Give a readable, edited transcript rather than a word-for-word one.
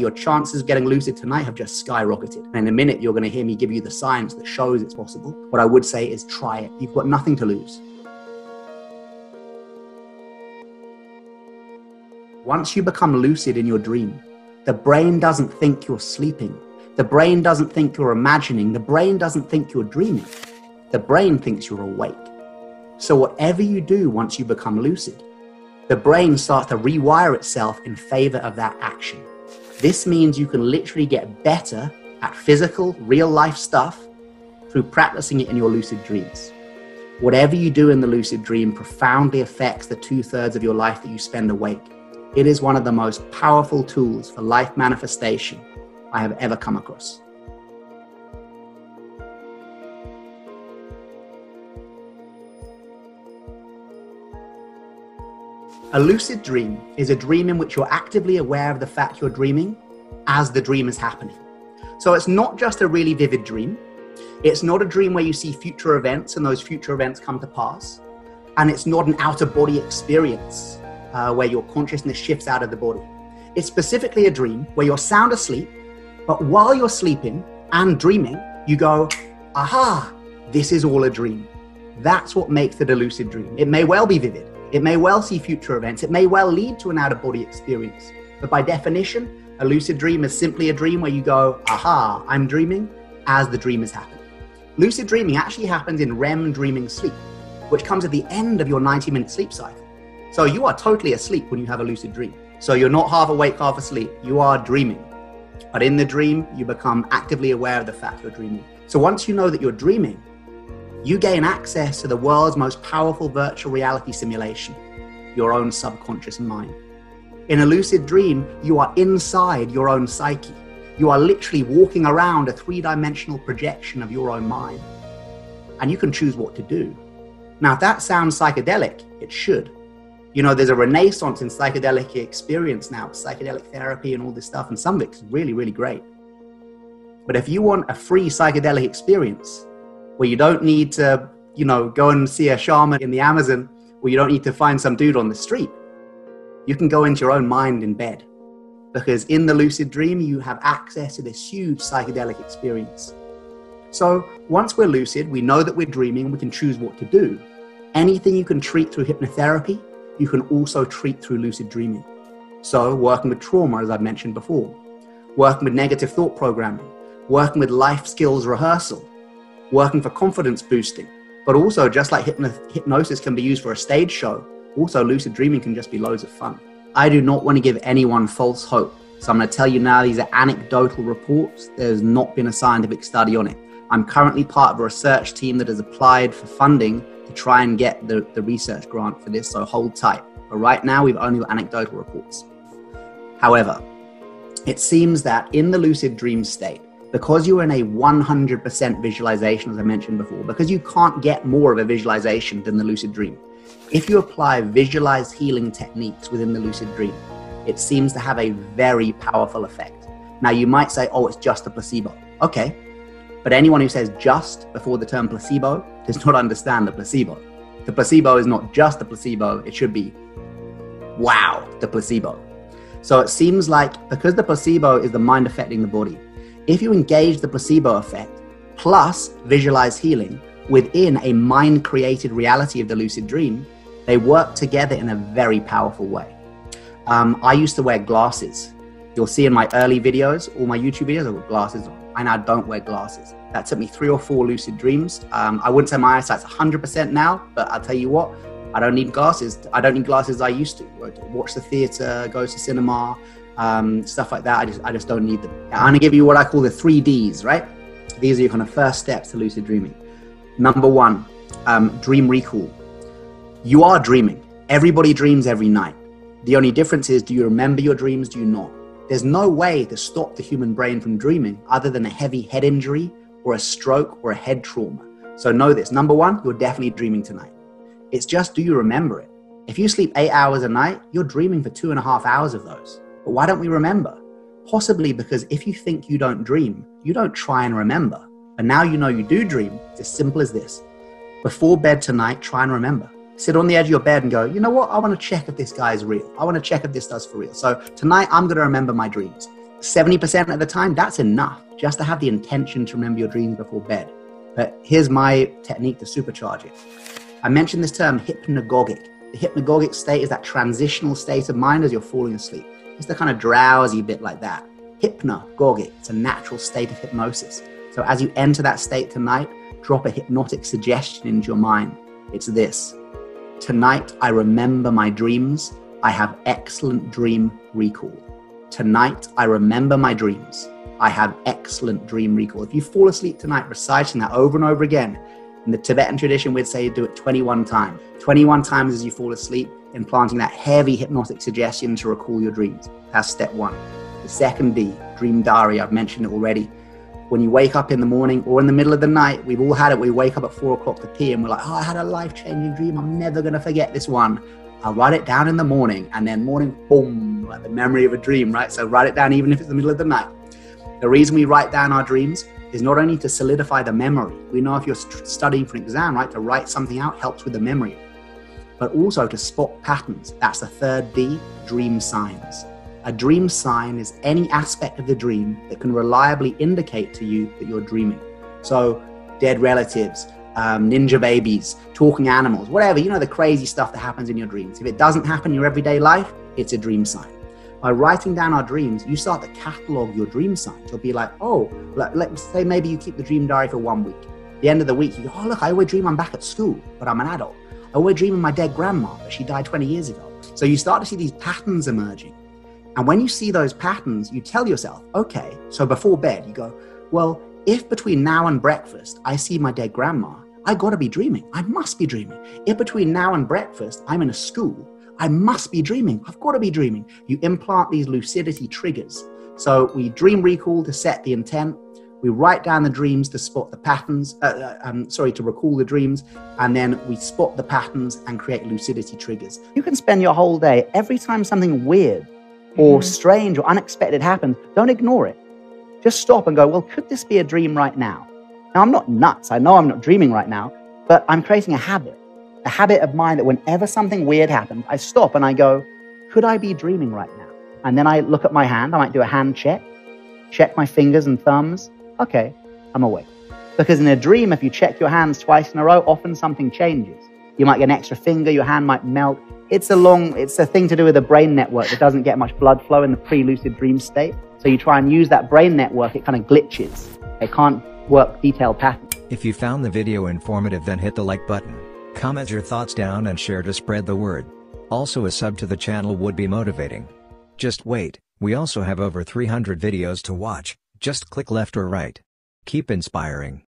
your chances of getting lucid tonight have just skyrocketed. And in a minute, you're going to hear me give you the science that shows it's possible. What I would say is try it. You've got nothing to lose. Once you become lucid in your dream, the brain doesn't think you're sleeping. The brain doesn't think you're imagining. The brain doesn't think you're dreaming. The brain thinks you're awake. So whatever you do once you become lucid, the brain starts to rewire itself in favor of that action. This means you can literally get better at physical, real-life stuff through practicing it in your lucid dreams. Whatever you do in the lucid dream profoundly affects the 2/3 of your life that you spend awake. It is one of the most powerful tools for life manifestation I have ever come across. A lucid dream is a dream in which you're actively aware of the fact you're dreaming as the dream is happening. So it's not just a really vivid dream. It's not a dream where you see future events and those future events come to pass. And it's not an out-of-body experience where your consciousness shifts out of the body. It's specifically a dream where you're sound asleep, but while you're sleeping and dreaming, you go, aha, this is all a dream. That's what makes it a lucid dream. It may well be vivid. It may well see future events. It may well lead to an out-of-body experience. But by definition, a lucid dream is simply a dream where you go, aha, I'm dreaming as the dream is happening. Lucid dreaming actually happens in REM dreaming sleep, which comes at the end of your 90-minute sleep cycle. So you are totally asleep when you have a lucid dream. So you're not half awake, half asleep. You are dreaming. But in the dream, you become actively aware of the fact you're dreaming. So once you know that you're dreaming, you gain access to the world's most powerful virtual reality simulation, your own subconscious mind. In a lucid dream, you are inside your own psyche. You are literally walking around a 3-dimensional projection of your own mind. And you can choose what to do. Now, if that sounds psychedelic, it should. You know, there's a renaissance in psychedelic experience now, psychedelic therapy and all this stuff, and some of it's really, really great. But if you want a free psychedelic experience, where you don't need to, go and see a shaman in the Amazon, where you don't need to find some dude on the street, you can go into your own mind in bed. Because in the lucid dream, you have access to this huge psychedelic experience. So once we're lucid, we know that we're dreaming, we can choose what to do. Anything you can treat through hypnotherapy, you can also treat through lucid dreaming. So working with trauma, as I've mentioned before, working with negative thought programming, working with life skills rehearsal, working for confidence boosting, but also just like hypnosis can be used for a stage show, also lucid dreaming can just be loads of fun. I do not want to give anyone false hope. So I'm going to tell you now, these are anecdotal reports. There's not been a scientific study on it. I'm currently part of a research team that has applied for funding to try and get the research grant for this, so hold tight. But right now, we've only got anecdotal reports. However, it seems that in the lucid dream state, because you're in a 100% visualization, as I mentioned before, because you can't get more of a visualization than the lucid dream, if you apply visualized healing techniques within the lucid dream, it seems to have a very powerful effect. Now, you might say, oh, it's just a placebo. Okay. But anyone who says just before the term placebo does not understand the placebo. The placebo is not just the placebo. It should be, wow, the placebo. So it seems like because the placebo is the mind affecting the body, if you engage the placebo effect plus visualize healing within a mind-created reality of the lucid dream, they work together in a very powerful way. I used to wear glasses. You'll see in my early videos, all my YouTube videos, I've got glasses on. I now don't wear glasses. That took me 3 or 4 lucid dreams. I wouldn't say my eyesight's 100% now, but I'll tell you what, I don't need glasses. I don't need glasses I used to. Watch the theater, go to cinema, stuff like that. I just don't need them. I'm gonna give you what I call the 3 Ds, right? These are your kind of first steps to lucid dreaming. Number 1, dream recall. You are dreaming. Everybody dreams every night. The only difference is, do you remember your dreams? Do you not? There's no way to stop the human brain from dreaming other than a heavy head injury or a stroke or a head trauma. So know this. Number 1, you're definitely dreaming tonight. It's just, do you remember it? If you sleep 8 hours a night, you're dreaming for 2.5 hours of those. But why don't we remember? Possibly because if you think you don't dream, you don't try and remember. And now you know you do dream. It's as simple as this. Before bed tonight, try and remember. Sit on the edge of your bed and go, you know what? I want to check if this guy is real. I want to check if this does for real. So tonight I'm going to remember my dreams. 70% of the time, that's enough just to have the intention to remember your dreams before bed. But here's my technique to supercharge it. I mentioned this term hypnagogic. The hypnagogic state is that transitional state of mind as you're falling asleep. It's the kind of drowsy bit like that. Hypnagogic, it's a natural state of hypnosis. So as you enter that state tonight, drop a hypnotic suggestion into your mind. It's this: tonight I remember my dreams. I have excellent dream recall. Tonight I remember my dreams. I have excellent dream recall. If you fall asleep tonight reciting that over and over again, in the Tibetan tradition, we'd say you do it 21 times. 21 times as you fall asleep, implanting that heavy hypnotic suggestion to recall your dreams. That's step one. The second D, dream diary. I've mentioned it already. When you wake up in the morning or in the middle of the night, we've all had it. We wake up at 4 o'clock to pee and we're like, oh, I had a life-changing dream. I'm never going to forget this one. I'll write it down in the morning, and then morning, boom, like the memory of a dream, right? So write it down even if it's the middle of the night. The reason we write down our dreams is not only to solidify the memory. We know if you're studying for an exam, right, to write something out helps with the memory, but also to spot patterns. That's the third D, dream signs. A dream sign is any aspect of the dream that can reliably indicate to you that you're dreaming. So dead relatives, ninja babies, talking animals, whatever, you know, the crazy stuff that happens in your dreams. If it doesn't happen in your everyday life, it's a dream sign. By writing down our dreams, you start to catalog your dream signs. You'll be like, oh, let's say maybe you keep the dream diary for 1 week. At the end of the week, you go, oh, look, I always dream I'm back at school, but I'm an adult. I always dream of my dead grandma, but she died 20 years ago. So you start to see these patterns emerging. And when you see those patterns, you tell yourself, okay, so before bed, you go, well, if between now and breakfast, I see my dead grandma, I gotta be dreaming. I must be dreaming. If between now and breakfast, I'm in a school, I must be dreaming. I've got to be dreaming. You implant these lucidity triggers. So we dream recall to set the intent. We write down the dreams to spot the patterns, to recall the dreams. And then we spot the patterns and create lucidity triggers. You can spend your whole day, every time something weird or strange or unexpected happens, don't ignore it. Just stop and go, well, could this be a dream right now? Now, I'm not nuts. I know I'm not dreaming right now, but I'm creating a habit of mine that whenever something weird happens, I stop and I go, could I be dreaming right now? And then I look at my hand. I might do a hand check my fingers and thumbs. Okay, I'm awake. Because in a dream, if you check your hands twice in a row, often something changes. You might get an extra finger, your hand might melt. It's a thing to do with a brain network that doesn't get much blood flow in the pre-lucid dream state. So you try and use that brain network, it kind of glitches. It can't work detailed patterns. If you found the video informative, then hit the like button. Comment your thoughts down and share to spread the word. Also, a sub to the channel would be motivating. Just wait, we also have over 300 videos to watch. Just click left or right. Keep inspiring.